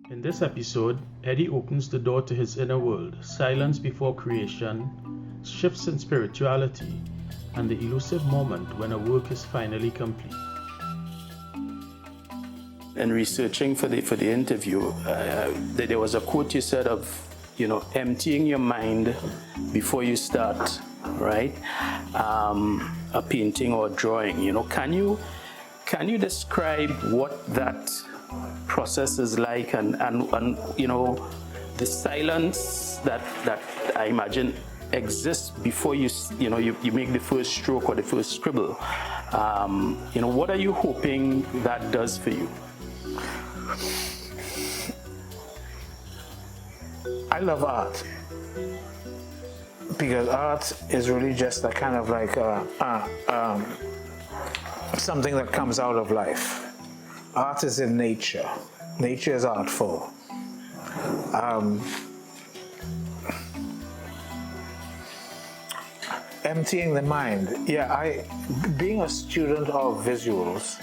In this episode, Eddie opens the door to his inner world, silence before creation, shifts in spirituality, and the elusive moment when a work is finally complete. In researching for the interview, there was a quote you said of, emptying your mind before you start, right? A painting or drawing. Can you describe what that process is like, and the silence that I imagine exists before you make the first stroke or the first scribble? What are you hoping that does for you? I love art because art is really just a kind of like something that comes out of life. Art is in nature. Nature is artful. Emptying the mind. Being a student of visuals,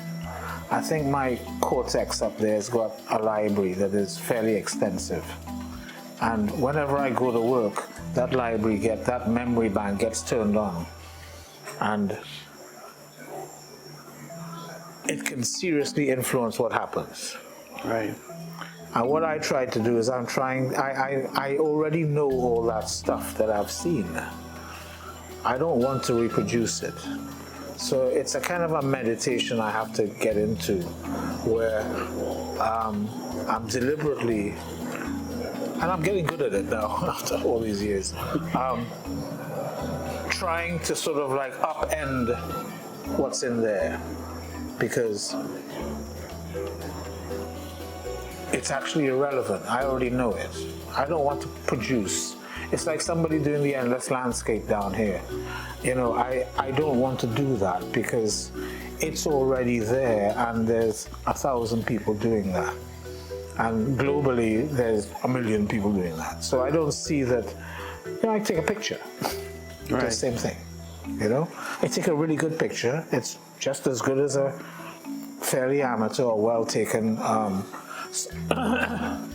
I think my cortex up there has got a library that is fairly extensive. And whenever I go to work, that memory bank gets turned on. And it can seriously influence what happens. Right. And what I try to do is I already know all that stuff that I've seen. I don't want to reproduce it. So it's a kind of a meditation I have to get into where I'm deliberately, and I'm getting good at it now after all these years, trying to sort of like upend what's in there, because it's actually irrelevant. I already know it. I don't want to produce. It's like somebody doing the endless landscape down here. I don't want to do that because it's already there and there's 1,000 people doing that. And globally, there's 1 million people doing that. So I don't see that, I take a picture. Right. The same thing, I take a really good picture. It's just as good as a fairly amateur or well-taken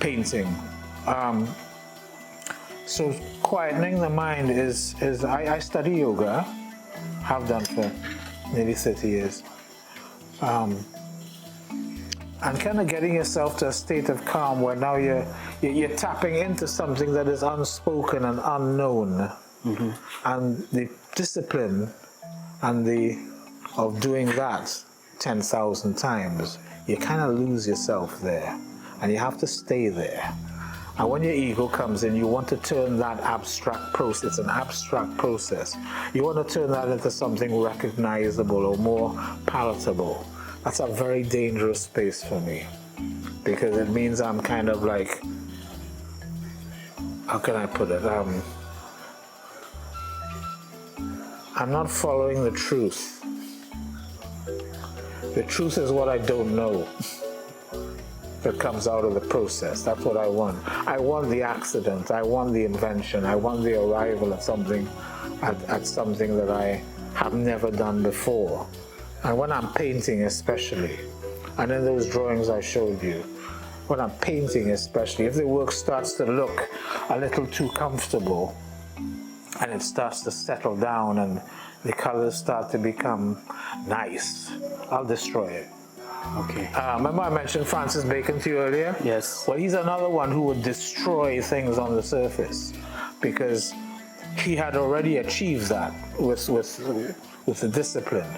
painting. So quietening the mind is I study yoga, have done for nearly 30 years. And kind of getting yourself to a state of calm where now you're tapping into something that is unspoken and unknown. Mm-hmm. And the discipline of doing that 10,000 times, you kind of lose yourself there. And you have to stay there. And when your ego comes in, you want to turn that abstract process, it's an abstract process. You want to turn that into something recognizable or more palatable. That's a very dangerous space for me, because it means I'm kind of like, how can I put it? I'm not following the truth. The truth is what I don't know. That comes out of the process. That's what I want. I want the accident. I want the invention. I want the arrival at something, at something that I have never done before. And when I'm painting especially, and in those drawings I showed you, when I'm painting especially, if the work starts to look a little too comfortable and it starts to settle down and the colors start to become nice, I'll destroy it. Okay. Remember I mentioned Francis Bacon to you earlier? Yes. Well, he's another one who would destroy things on the surface because he had already achieved that with the discipline,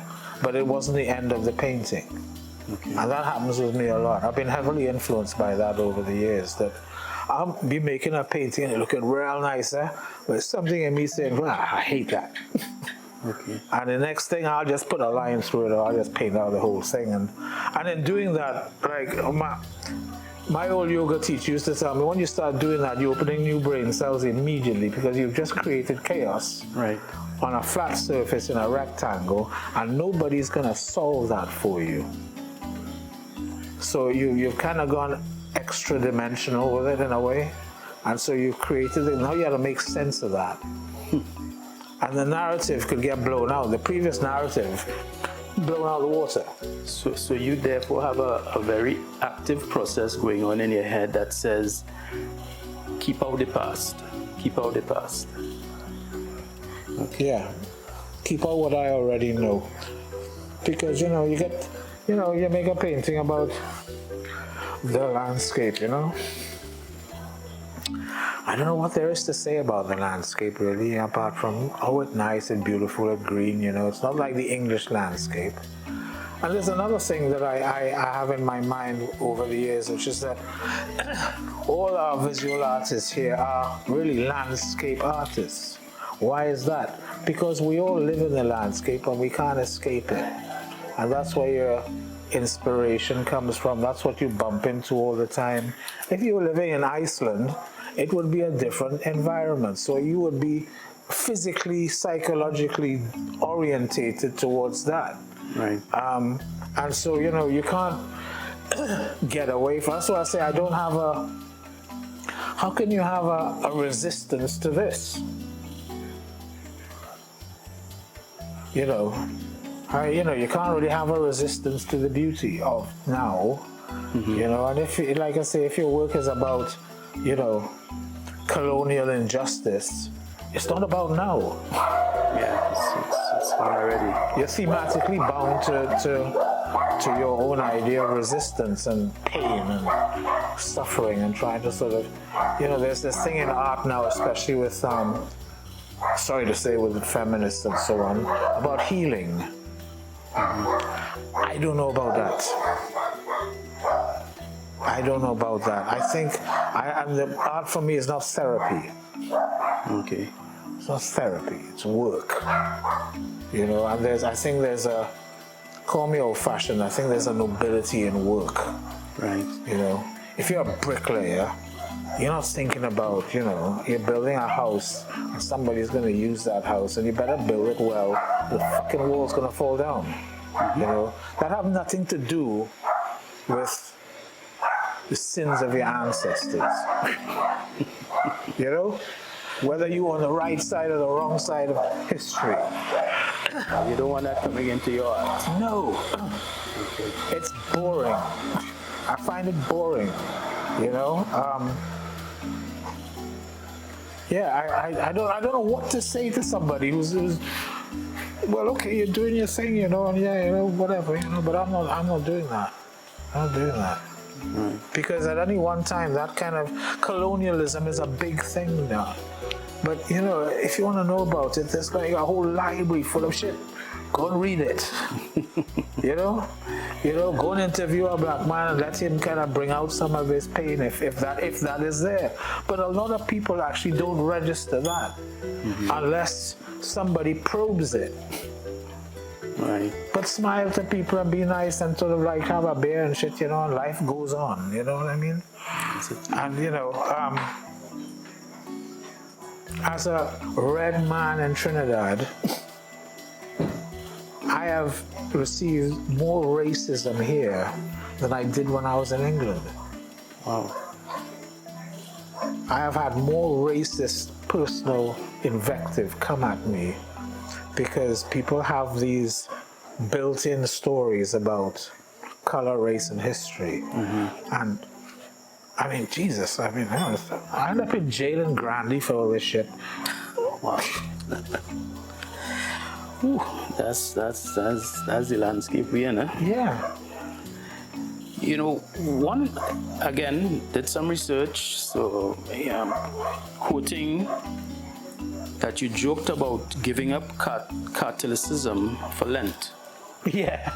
but it wasn't the end of the painting. Okay. And that happens with me a lot. I've been heavily influenced by that over the years, that I'll be making a painting and it looking real nice, but there's something in me saying, I hate that. Okay. And the next thing, I'll just put a line through it, or I'll just paint out the whole thing. And in doing that, like my old yoga teacher used to tell me, when you start doing that, you're opening new brain cells immediately because you've just created chaos. Right. On a flat surface in a rectangle, and nobody's gonna solve that for you. So you've kind of gone extra dimensional with it in a way, and so you've created it. Now you have to make sense of that. And the narrative could get blown out. The previous narrative blown out of the water. So you therefore have a very active process going on in your head that says, keep out the past, keep out the past. Okay. Yeah, keep out what I already know. Because, you make a painting about the landscape, I don't know what there is to say about the landscape, really, apart from, it's nice and beautiful and green, It's not like the English landscape. And there's another thing that I have in my mind over the years, which is that all our visual artists here are really landscape artists. Why is that? Because we all live in the landscape and we can't escape it. And that's where your inspiration comes from. That's what you bump into all the time. If you were living in Iceland, it would be a different environment. So you would be physically, psychologically orientated towards that. Right. And so, you can't get away from. That's why I say I don't have how can you have a resistance to this? You can't really have a resistance to the beauty of now. And if, like I say, if your work is about, colonial injustice, it's not about now. Yeah, it's already. You're thematically bound to your own idea of resistance and pain and suffering and trying to sort of, there's this thing in art now, especially with, sorry to say, with the feminists and so on, about healing. I don't know about that. I think the art for me is not therapy. Okay. It's not therapy, it's work. And I think there's call me old-fashioned, I think there's a nobility in work. Right. If you're a bricklayer, you're not thinking about, you're building a house and somebody's going to use that house and you better build it well. The fucking wall's going to fall down. That have nothing to do with the sins of your ancestors. Whether you're on the right side or the wrong side of history. You don't want that coming into your art. No. Okay. It's boring. I find it boring. I don't know what to say to somebody who's well, okay, you're doing your thing, and whatever, but I'm not doing that. I'm not doing that. Because at any one time, that kind of colonialism is a big thing now. But, if you want to know about it, there's like a whole library full of shit. Go and read it. Go and interview a black man and let him kind of bring out some of his pain if that is there. But a lot of people actually don't register that unless somebody probes it. Right. But smile to people and be nice and sort of like have a beer and shit, and life goes on, you know what I mean? And, as a red man in Trinidad, I have received more racism here than I did when I was in England. Wow. I have had more racist personal invective come at me because people have these built-in stories about color, race, and history. And I mean, Jesus, I end up in jail in Grandy for all this shit. Wow. That's the landscape we're in, eh? Yeah. One, again, did some research, so quoting that you joked about giving up Catholicism for Lent. Yeah.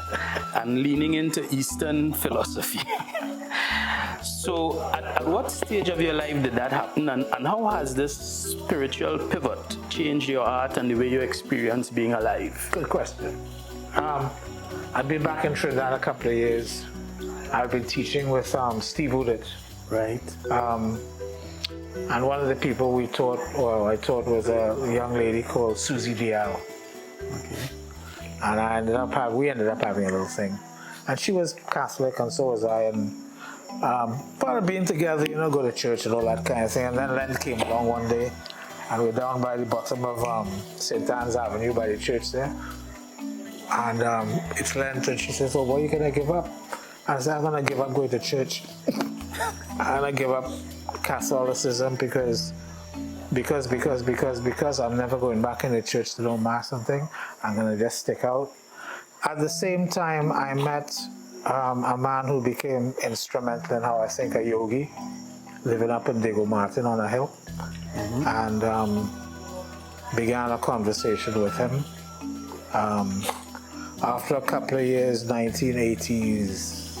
And leaning into Eastern philosophy. So at what stage of your life did that happen, and how has this spiritual pivot changed your art and the way you experience being alive? Good question. I've been back in Trinidad a couple of years. I've been teaching with Steve Udit. Right. And one of the people I taught was a young lady called Susie Dial. Okay. And we ended up having a little thing. And she was Catholic and so was I, and part of being together, go to church and all that kind of thing. And then Lent came along one day, and we're down by the bottom of St. Anne's Avenue by the church there. And it's Lenten. She says, "Oh, what are you gonna give up?" I said, "I'm gonna give up going to church. I'm gonna give up Catholicism because I'm never going back into church to do mass and thing. I'm gonna just stick out." At the same time, I met a man who became instrumental in how I think a yogi, living up in Diego Martin on a hill, and began a conversation with him. After a couple of years, 1980s,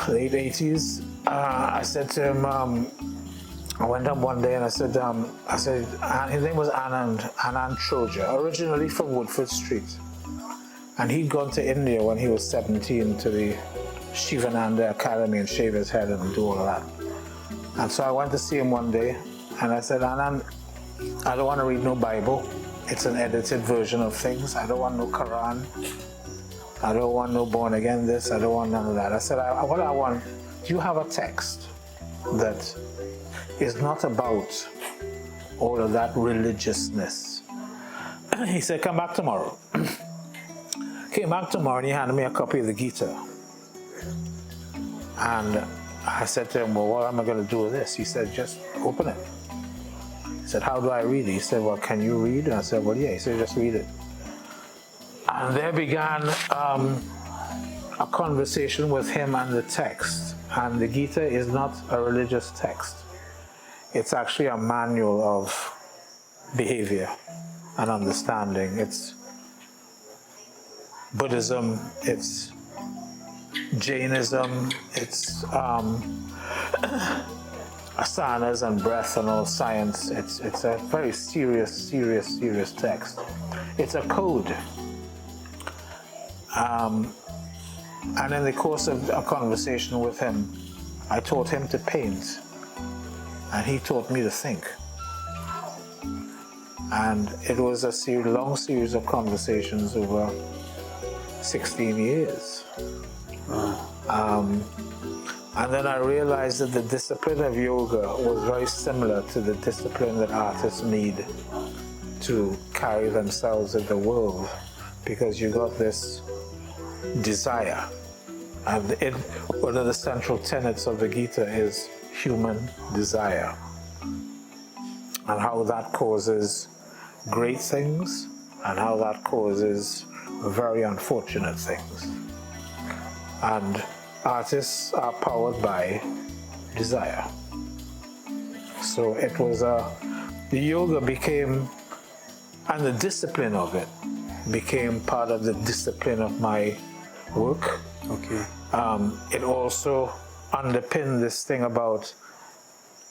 late 80s, I said to him, I went up one day and I said, his name was Anand Troja, originally from Woodford Street. And he'd gone to India when he was 17 to the Shivananda Academy and shave his head and do all of that. And so I went to see him one day and I said, "Anand, I don't want to read no Bible. It's an edited version of things. I don't want no Quran. I don't want no born again this. I don't want none of that." I said, what I want, do you have a text that is not about all of that religiousness? He said, "Come back tomorrow." Came back tomorrow and he handed me a copy of the Gita. And I said to him, "Well, what am I going to do with this?" He said, "Just open it." He said, "How do I read it?" He said, "Well, can you read?" And I said, "Well, yeah." He said, "Just read it." And there began a conversation with him and the text. And the Gita is not a religious text. It's actually a manual of behavior and understanding. It's Buddhism, it's Jainism, it's asanas and breath and all science. It's a very serious text. It's a code. And in the course of a conversation with him, I taught him to paint, and he taught me to think. And it was a long series of conversations over 16 years. And then I realized that the discipline of yoga was very similar to the discipline that artists need to carry themselves in the world, because you got this desire. And one of the central tenets of the Gita is human desire, and how that causes great things and how that causes very unfortunate things. And artists are powered by desire. So it was the yoga became, and the discipline of it became part of the discipline of my work. Okay. It also underpinned this thing about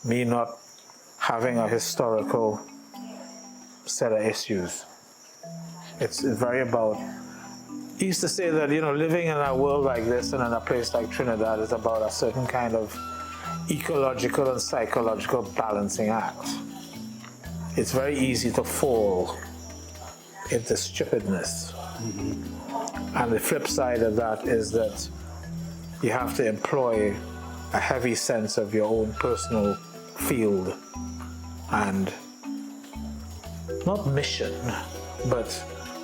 me not having a historical set of issues. It's very about, he used to say that, living in a world like this and in a place like Trinidad is about a certain kind of ecological and psychological balancing act. It's very easy to fall into stupidness. And the flip side of that is that you have to employ a heavy sense of your own personal field and not mission, but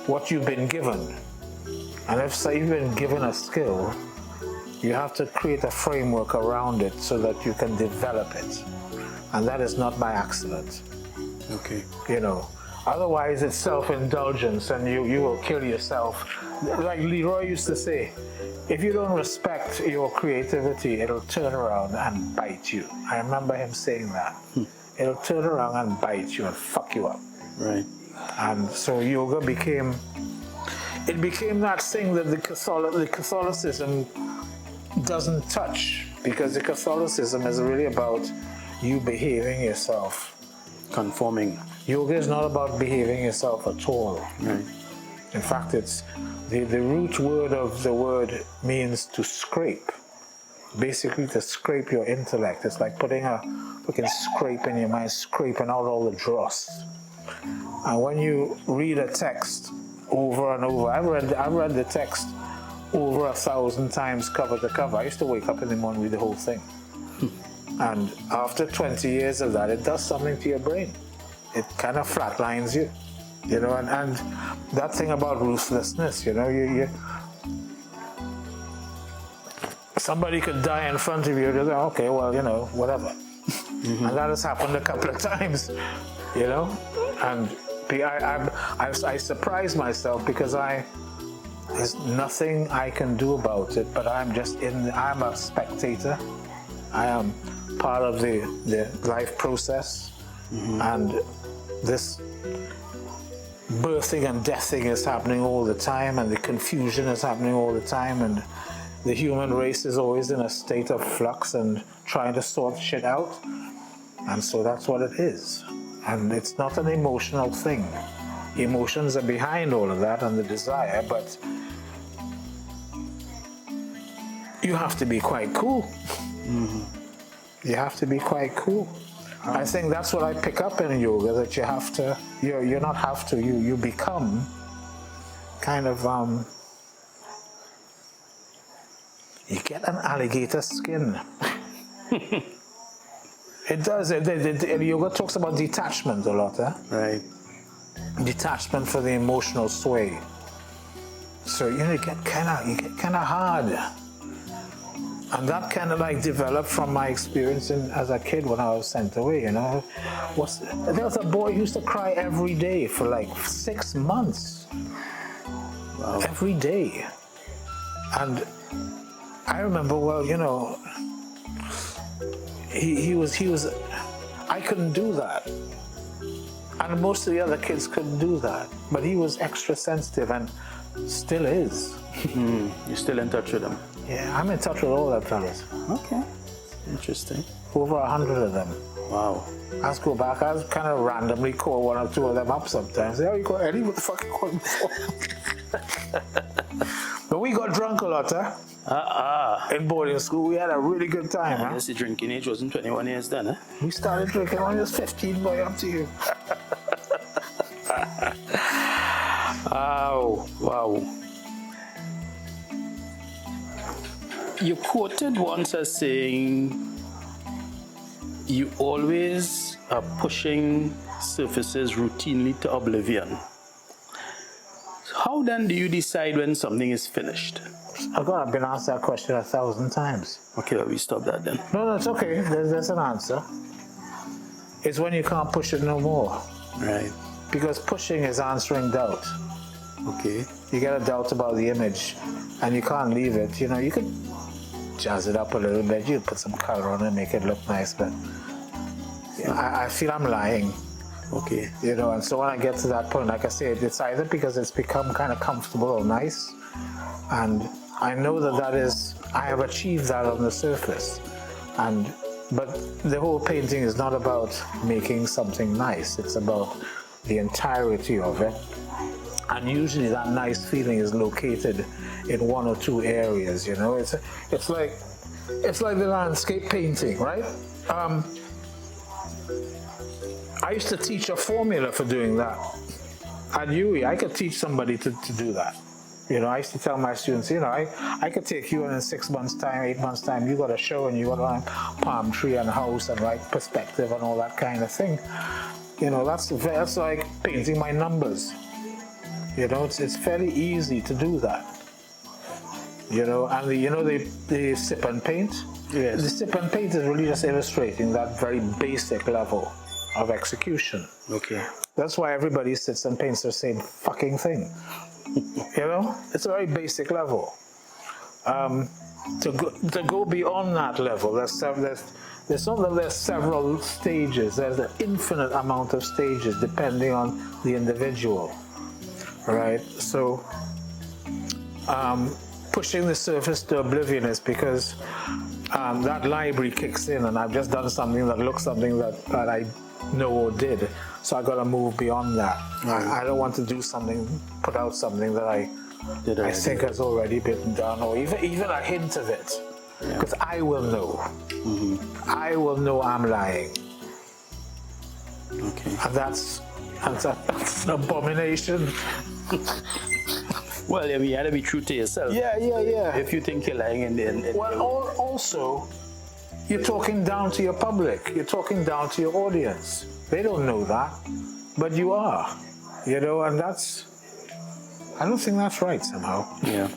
what you've been given. And if you've been given a skill, you have to create a framework around it so that you can develop it. And that is not by accident. Okay. Otherwise it's self-indulgence and you will kill yourself. Like Leroy used to say, if you don't respect your creativity, it'll turn around and bite you. I remember him saying that. It'll turn around and bite you and fuck you up. Right. And so yoga became that thing that the Catholicism doesn't touch, because the Catholicism is really about you behaving yourself. Conforming. Yoga is not about behaving yourself at all. Right. In fact, it's the root word of the word means to scrape. Basically to scrape your intellect. It's like putting a fucking scrape in your mind, scraping out all the dross. And when you read a text over and over, I've read the text over 1,000 times cover to cover. I used to wake up in the morning and read the whole thing. And after 20 years of that, it does something to your brain. It kind of flatlines you. You know, and that thing about ruthlessness, you know, you somebody could die in front of you, just say, okay, well, you know, whatever. And that has happened a couple of times, you know, and I surprise myself because there's nothing I can do about it, but I'm a spectator. I am part of the life process, and this birthing and deathing is happening all the time, and the confusion is happening all the time, and the human race is always in a state of flux and trying to sort shit out. And so that's what it is. And it's not an emotional thing. Emotions are behind all of that and the desire, but you have to be quite cool. You have to be quite cool. I think that's what I pick up in yoga, that you have to, you not have to, you become kind of, you get an alligator skin. It does. Yoga talks about detachment a lot, eh? Right. Detachment for the emotional sway. So you get kind of hard, and that kind of like developed from my experience as a kid when I was sent away. You know, there was a boy who used to cry every day for like 6 months. Wow. Every day, and I remember, well, you know, he was, I couldn't do that. And most of the other kids couldn't do that. But he was extra sensitive and still is. You're still in touch with him? Yeah, I'm in touch with all them fellas. Okay. Interesting. Over 100 of them. Wow. I just go back, I just kind of randomly call one or two of them up sometimes. Say, oh, you call Eddie? What the fuck you call him before? But we got drunk a lot, huh? In boarding school, we had a really good time, I huh? guess the drinking age wasn't 21 years then, eh? We started drinking when I was 15, boy, up to you. Oh, wow. You quoted once as saying you always are pushing surfaces routinely to oblivion. How then do you decide when something is finished? Oh God, I've been asked that question 1,000 times. Okay, well, we stop that then. No, it's okay. There's an answer. It's when you can't push it no more. Right. Because pushing is answering doubt. Okay. You get a doubt about the image and you can't leave it. You know, you could jazz it up a little bit. You put some color on it, make it look nice, but you know, I feel I'm lying. Okay. You know, and so when I get to that point, like I say, it's either because it's become kind of comfortable or nice, and I know that is, I have achieved that on the surface, but the whole painting is not about making something nice, it's about the entirety of it, and usually that nice feeling is located in one or two areas, you know, it's like the landscape painting, right? I used to teach a formula for doing that. At UE, I could teach somebody to do that. You know, I used to tell my students, you know, I could take you in 6 months' time, 8 months' time, you got a show and you got a palm tree and house and right perspective and all that kind of thing. You know, that's like painting my numbers. You know, it's fairly easy to do that. You know, and the sip and paint? Yes. The sip and paint is really just illustrating that very basic level of execution. Okay. That's why everybody sits and paints the same fucking thing. You know, it's a very basic level. To go beyond that level, there's several stages. There's an infinite amount of stages depending on the individual, right? So, pushing the surface to oblivion is because that library kicks in, and I've just done something that looks something that I know or did, so I got to move beyond that. I don't want to do something, put out something that I think has already been done, or even a hint of it, because I will know. I will know I'm lying. Okay. And that's an abomination. Well, you had to be true to yourself. Yeah. If you think you're lying in the end. Well, also, you're talking down to your public. You're talking down to your audience. They don't know that, but you are. You know, and I don't think that's right somehow. Yeah.